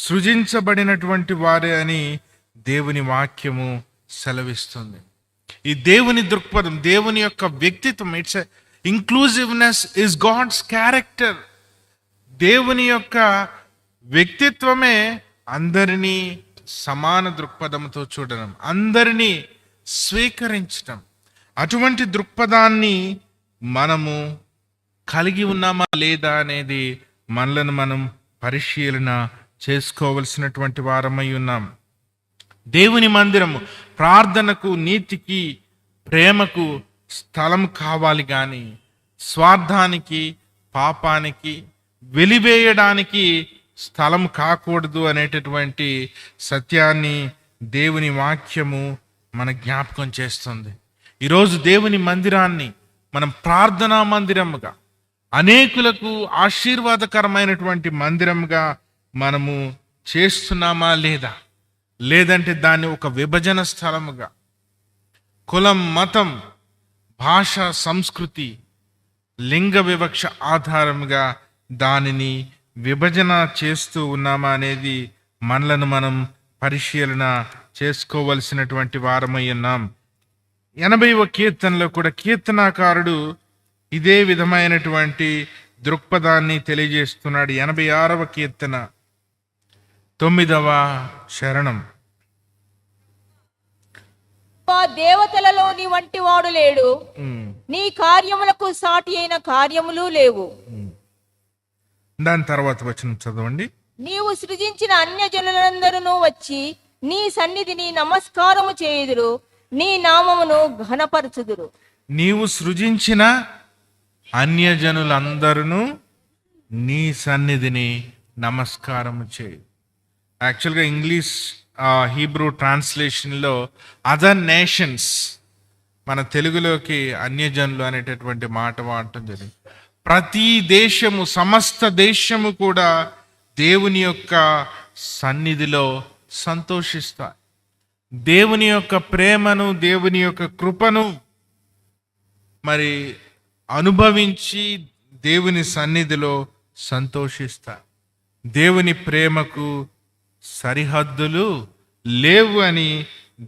సృజించబడినటువంటి వారే అని దేవుని వాక్యము సెలవిస్తుంది. ఈ దేవుని దృక్పథం, దేవుని యొక్క వ్యక్తిత్వం, its inclusiveness is God's character. దేవుని యొక్క వ్యక్తిత్వమే అందరినీ సమాన దృక్పథంతో చూడడం, అందరినీ స్వీకరించడం. అటువంటి దృక్పథాన్ని మనము కలిగి ఉన్నామా లేదా అనేది మనలను మనం పరిశీలన చేసుకోవలసినటువంటి వారమై ఉన్నాం. దేవుని మందిరము ప్రార్థనకు, నీతికి, ప్రేమకు స్థలం కావాలి, కానీ స్వార్థానికి, పాపానికి, వెలివేయడానికి స్థలం కాకూడదు అనేటటువంటి సత్యాన్ని దేవుని వాక్యము మన జ్ఞాపకం చేస్తుంది. ఈరోజు దేవుని మందిరాన్ని మనం ప్రార్థనా మందిరముగా, అనేకులకు ఆశీర్వాదకరమైనటువంటి మందిరముగా మనము చేస్తున్నామా లేదా? లేదంటే దాన్ని ఒక విభజన స్థలముగా, కులం, మతం, భాష, సంస్కృతి, లింగ వివక్ష ఆధారముగా దానిని విభజన చేస్తూ ఉన్నామా అనేది మనలను మనం పరిశీలన చేసుకోవలసినటువంటి వారమై ఉన్నాం. 80వ కీర్తనలో కూడా కీర్తనాకారుడు ఇదే విధమైనటువంటి దృక్పథాన్ని తెలియజేస్తున్నాడు. 86వ కీర్తన 9వ చరణం. దేవతలలో నీ వంటి వాడు లేడు, నీ కార్యములకు సాటి అయిన కార్యములు లేవు. దాని తర్వాత వచనం చదవండి. నీవు సృజించిన అన్యజనులందరూ వచ్చి నీ సన్నిధిని నమస్కారము చేయుదురు, నీ నామమును ఘనపరచుదురు. నీవు సృజించిన అన్యజనులందరూ నీ సన్నిధిని నమస్కారము చేయు. యాక్చువల్గా ఇంగ్లీష్ హీబ్రూ ట్రాన్స్లేషన్లో అదర్ నేషన్స్, మన తెలుగులోకి అన్యజనులు అనేటటువంటి మాట వాడటం జరిగింది. ప్రతి దేశము, సమస్త దేశము కూడా దేవుని యొక్క సన్నిధిలో సంతోషిస్తాయి. దేవుని యొక్క ప్రేమను, దేవుని యొక్క కృపను మరి అనుభవించి దేవుని సన్నిధిలో సంతోషిస్తాయి. దేవుని ప్రేమకు సరిహద్దులు లేవు అని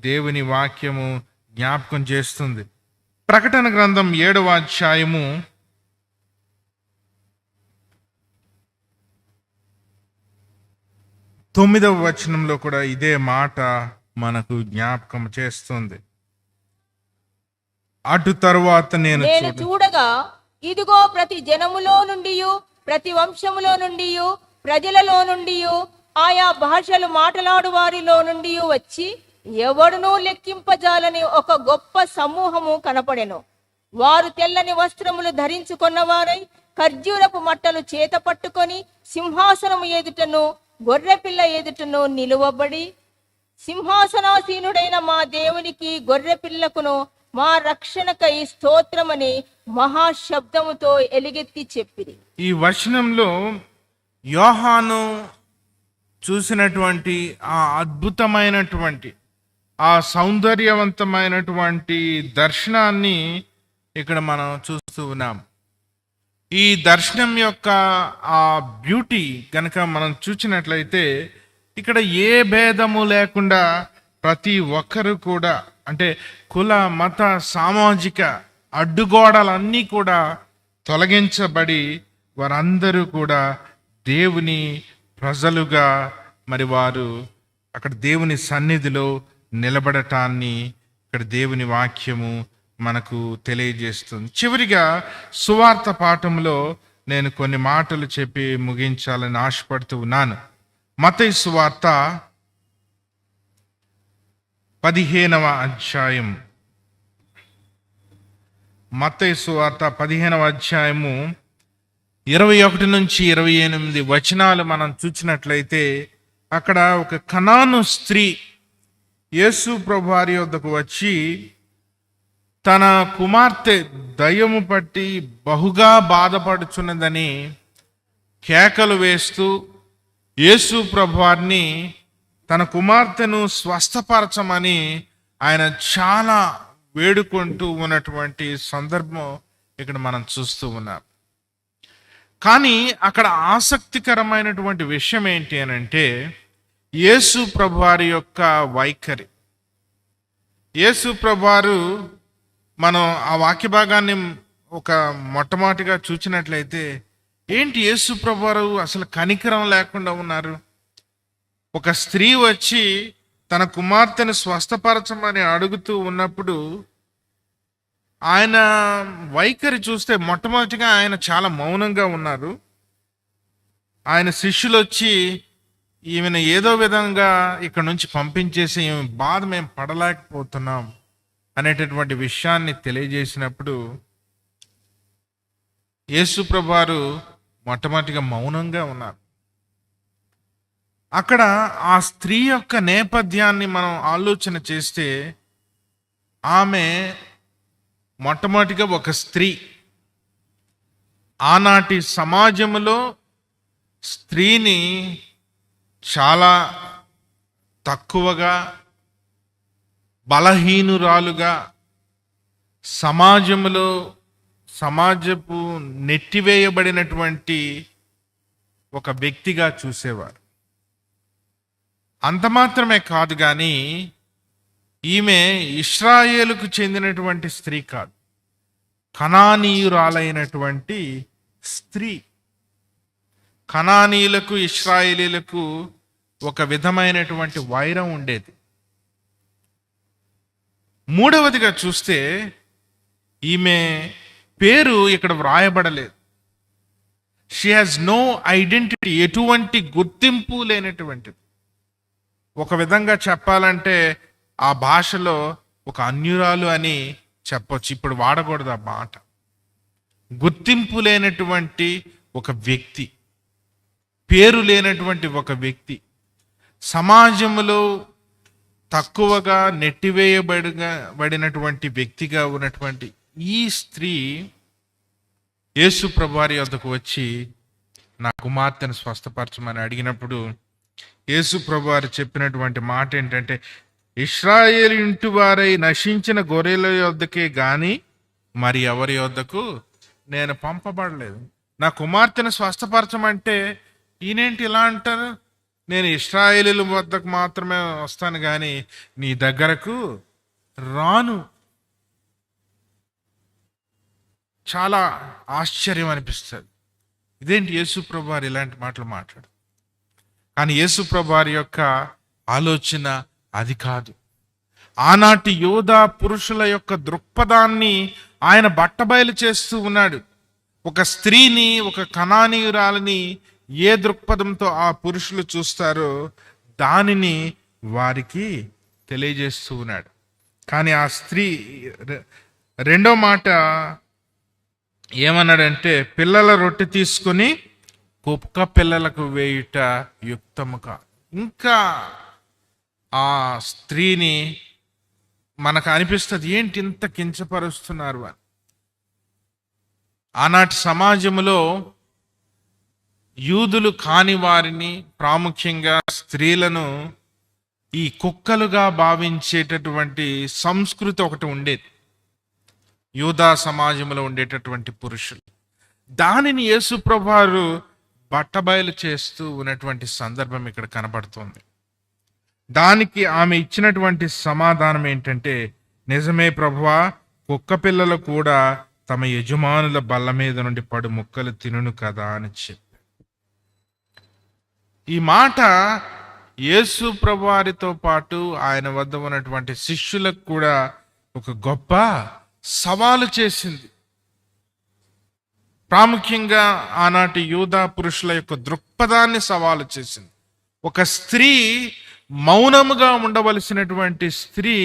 దేవుని వాక్యము జ్ఞాపకం చేస్తుంది. ప్రకటన గ్రంథం 7వ అధ్యాయము 9వ వచనంలో కూడా ఇదే మాట మనకు జ్ఞాపకం చేస్తుంది. అటు తరువాత నేను చూడగా ఇదిగో ప్రతి జనములో నుండి, ప్రతి వంశములో నుండి, ప్రజలలో నుండి, ఆయా భాషలు మాట్లాడు వారిలో నుండి వచ్చి ఎవడునూ లెక్కింపజాలని ఒక గొప్ప సమూహము కనపడెను. వారు తెల్లని వస్త్రములు ధరించుకున్నవారై ఖర్జూరపు మట్టలు చేత పట్టుకొని సింహాసనము ఎదుటను గొర్రెపిల్ల ఎదుటను నిలువబడి, సింహాసనాసీనుడైన మా దేవునికి గొర్రెపిల్లకును మా రక్షణకై స్తోత్రమని మహాశబ్దముతో ఎలుగెత్తి చెప్పిరి. ఈ వచనంలో యోహాను చూసినటువంటి ఆ అద్భుతమైనటువంటి, ఆ సౌందర్యవంతమైనటువంటి దర్శనాన్ని ఇక్కడ మనం చూస్తూ ఉన్నాం. ఈ దర్శనం యొక్క ఆ బ్యూటీ కనుక మనం చూసినట్లయితే ఇక్కడ ఏ భేదము లేకుండా ప్రతి ఒక్కరు కూడా, అంటే కుల మత సామాజిక అడ్డుగోడలన్నీ కూడా తొలగించబడి వారందరూ కూడా దేవుని ప్రజలుగా మరి వారు అక్కడ దేవుని సన్నిధిలో నిలబడటాన్ని ఇక్కడ దేవుని వాక్యము మనకు తెలియజేస్తుంది. చివరిగా సువార్త పాఠంలో నేను కొన్ని మాటలు చెప్పి ముగించాలని ఆశపడుతూ ఉన్నాను. మత్తయి సువార్త 15వ అధ్యాయం. మత్తయి సువార్త 15వ అధ్యాయము 21 నుంచి 28 వచనాలు మనం చూసినట్లయితే అక్కడ ఒక కనాను స్త్రీ యేసు ప్రభువారి యొద్దకు వచ్చి తన కుమార్తె దయ్యము పట్టి బహుగా బాధపడుచున్నదని కేకలు వేస్తూ యేసు ప్రభువారిని తన కుమార్తెను స్వస్థపరచమని ఆయన చాలా వేడుకుంటూ ఉన్నటువంటి సందర్భం ఇక్కడ మనం చూస్తూ ఉన్నాం. కానీ అక్కడ ఆసక్తికరమైనటువంటి విషయం ఏంటి అని అంటే యేసు ప్రభువారి యొక్క వైఖరి. యేసు ప్రభువారు మనం ఆ వాక్య భాగాన్ని ఒక మొట్టమొదటిగా చూసినట్లయితే ఏంటి యేసు ప్రభువారు అసలు కనికరం లేకుండా ఉన్నారు. ఒక స్త్రీ వచ్చి తన కుమార్తెను స్వస్థపరచమని అడుగుతూ ఉన్నప్పుడు ఆయన వైఖరి చూస్తే మొట్టమొదటిగా ఆయన చాలా మౌనంగా ఉన్నారు. ఆయన శిష్యులు వచ్చి ఈమెను ఏదో విధంగా ఇక్కడ నుంచి పంపించేసి ఈమె బాధ మేము పడలేకపోతున్నాం అనేటటువంటి విషయాన్ని తెలియజేసినప్పుడు యేసు ప్రభువారు మొట్టమొదటిగా మౌనంగా ఉన్నారు. అక్కడ ఆ స్త్రీ యొక్క నేపథ్యాన్ని మనం ఆలోచన చేస్తే ఆమె మొట్టమొదటిగా ఒక స్త్రీ. ఆనాటి సమాజంలో స్త్రీని చాలా తక్కువగా, బలహీనురాలుగా, సమాజపు నెట్టివేయబడినటువంటి ఒక వ్యక్తిగా చూసేవారు. అంత మాత్రమే కాదు కానీ ఈమె ఇశ్రాయేలుకు చెందినటువంటి స్త్రీ కాదు, కనానీయురాలైనటువంటి స్త్రీ. కనానీయులకు ఇశ్రాయేలీలకు ఒక విధమైనటువంటి వైరం ఉండేది. మూడవదిగా చూస్తే ఈమె పేరు ఇక్కడ వ్రాయబడలేదు. షీ హాజ్ నో ఐడెంటిటీ, ఎటువంటి గుర్తింపు లేనటువంటిది. ఒక విధంగా చెప్పాలంటే ఆ భాషలో ఒక అన్యురాలు అని చెప్పొచ్చు. ఇప్పుడు వాడకూడదు ఆ మాట. గుర్తింపు లేనటువంటి ఒక వ్యక్తి, పేరు లేనటువంటి ఒక వ్యక్తి, సమాజంలో తక్కువగా నెట్టివేయబడినటువంటి వ్యక్తిగా ఉన్నటువంటి ఈ స్త్రీ యేసు ప్రభువారి వద్దకు వచ్చి నా కుమార్తెను స్వస్థపరచమని అడిగినప్పుడు యేసు ప్రభువారు చెప్పినటువంటి మాట ఏంటంటే, ఇశ్రాయేలు ఇంటి వారై నశించిన గొర్రెల యొద్దకే గాని మరి ఎవరి యొద్దకు నేను పంపబడలేదు. నా కుమార్తెను స్వస్థపరచమంటే ఈయనేంటి ఇలా అంటారు? నేను ఇశ్రాయేలీల వద్దకు మాత్రమే వస్తాను కానీ నీ దగ్గరకు రాను. చాలా ఆశ్చర్యం అనిపిస్తుంది. ఇదేంటి యేసు ప్రభువారు ఇలాంటి మాటలు మాట్లాడు? కానీ యేసు ప్రభువారి యొక్క ఆలోచన అది కాదు. ఆనాటి యోధా పురుషుల యొక్క దృక్పథాన్ని ఆయన బట్టబయలు చేస్తూ ఉన్నాడు. ఒక స్త్రీని, ఒక కనానీయురాలని ఏ దృక్పథంతో ఆ పురుషులు చూస్తారో దానిని వారికి తెలియజేస్తూ ఉన్నాడు. కానీ ఆ స్త్రీ రెండో మాట ఏమన్నాడంటే, పిల్లల రొట్టె తీసుకొని కుక్క పిల్లలకు వేయుట యుక్తము కాదు. ఇంకా ఆ స్త్రీని మనకు అనిపిస్తుంది, ఏంటి ఇంత కించపరుస్తున్నారు అని. ఆనాటి సమాజంలో యూదులు కాని వారిని, ప్రాముఖ్యంగా స్త్రీలను ఈ కుక్కలుగా భావించేటటువంటి సంస్కృతి ఒకటి ఉండేది యూదా సమాజంలో ఉండేటటువంటి పురుషులు. దానిని యేసు ప్రభువారు బట్టబయలు చేస్తూ ఉన్నటువంటి సందర్భం ఇక్కడ కనబడుతుంది. దానికి ఆమె ఇచ్చినటువంటి సమాధానం ఏంటంటే, నిజమే ప్రభువా, కుక్క పిల్లలు కూడా తమ యజమానుల బల్ల మీద నుండి పడు ముక్కలు తినును కదా అని చెప్పి. ఈ మాట యేసు ప్రభువారితో పాటు ఆయన వద్ద ఉన్నటువంటి శిష్యులకు కూడా ఒక గొప్ప సవాలు చేసింది. ప్రాముఖ్యంగా ఆనాటి యూదా పురుషుల యొక్క దృక్పథాన్ని సవాలు చేసింది. ఒక స్త్రీ, మౌనముగా ఉండవలసినటువంటి స్త్రీ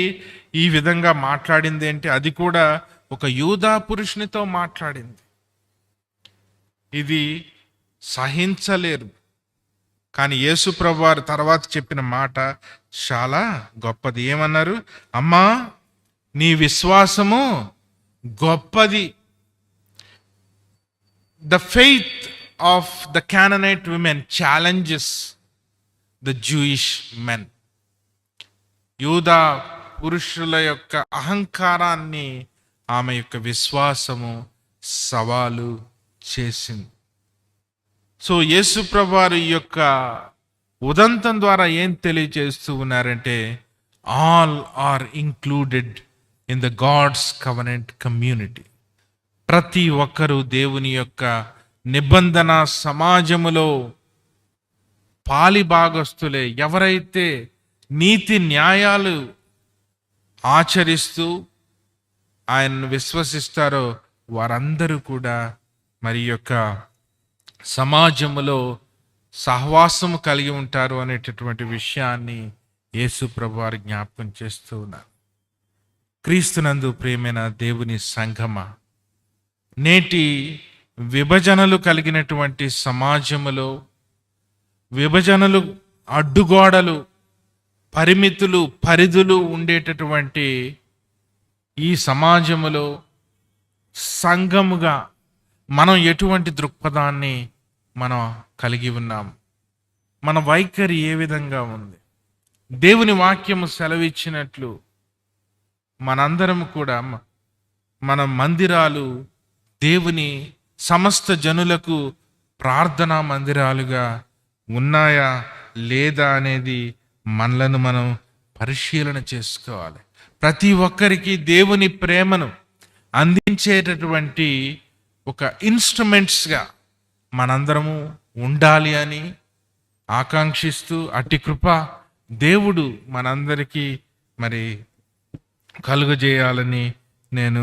ఈ విధంగా మాట్లాడింది ఏంటి, అది కూడా ఒక యూదా పురుషునితో మాట్లాడింది. ఇది సహించలేరు. కానీ యేసు ప్రభువారు తర్వాత చెప్పిన మాట చాలా గొప్పది. ఏమన్నారు? అమ్మా, నీ విశ్వాసము గొప్పది. The faith of the Canaanite women challenges the Jewish men. యూదా పురుషుల యొక్క అహంకారాన్ని ఆమె యొక్క విశ్వాసము సవాలు చేసింది. సో యేసు ప్రభువారు ఈ యొక్క ఉదంతం ద్వారా ఏం తెలియజేస్తూ ఉన్నారంటే, all are included in the God's covenant community. ప్రతి ఒక్కరూ దేవుని యొక్క నిబంధన సమాజములో పాలిభాగస్తులే. ఎవరైతే నీతి న్యాయాలు ఆచరిస్తూ ఆయన్ను విశ్వసిస్తారో వారందరూ కూడా మరి యొక్క సమాజములో సహవాసము కలిగి ఉంటారు అనేటటువంటి విషయాన్ని యేసు ప్రభువారు జ్ఞాపకం చేస్తూ ఉన్నారు. క్రీస్తునందు ప్రియమైన దేవుని సంఘమా, నేటి విభజనలు కలిగినటువంటి సమాజములో, విభజనలు, అడ్డుగోడలు, పరిమితులు, పరిధులు ఉండేటటువంటి ఈ సమాజములో సంఘముగా మనం ఎటువంటి దృక్పథాన్ని మనం కలిగి ఉన్నాం? మన వైఖరి ఏ విధంగా ఉంది? దేవుని వాక్యము సెలవిచ్చినట్లు మనందరం కూడా మన మందిరాలు దేవుని సమస్త జనులకు ప్రార్థనా మందిరాలుగా ఉన్నాయా లేదా అనేది మనలను మనం పరిశీలన చేసుకోవాలి. ప్రతి ఒక్కరికి దేవుని ప్రేమను అందించేటటువంటి ఒక ఇన్స్ట్రుమెంట్స్గా మనందరము ఉండాలి అని ఆకాంక్షిస్తూ, అట్టి కృప దేవుడు మనందరికీ మరి కలుగజేయాలని నేను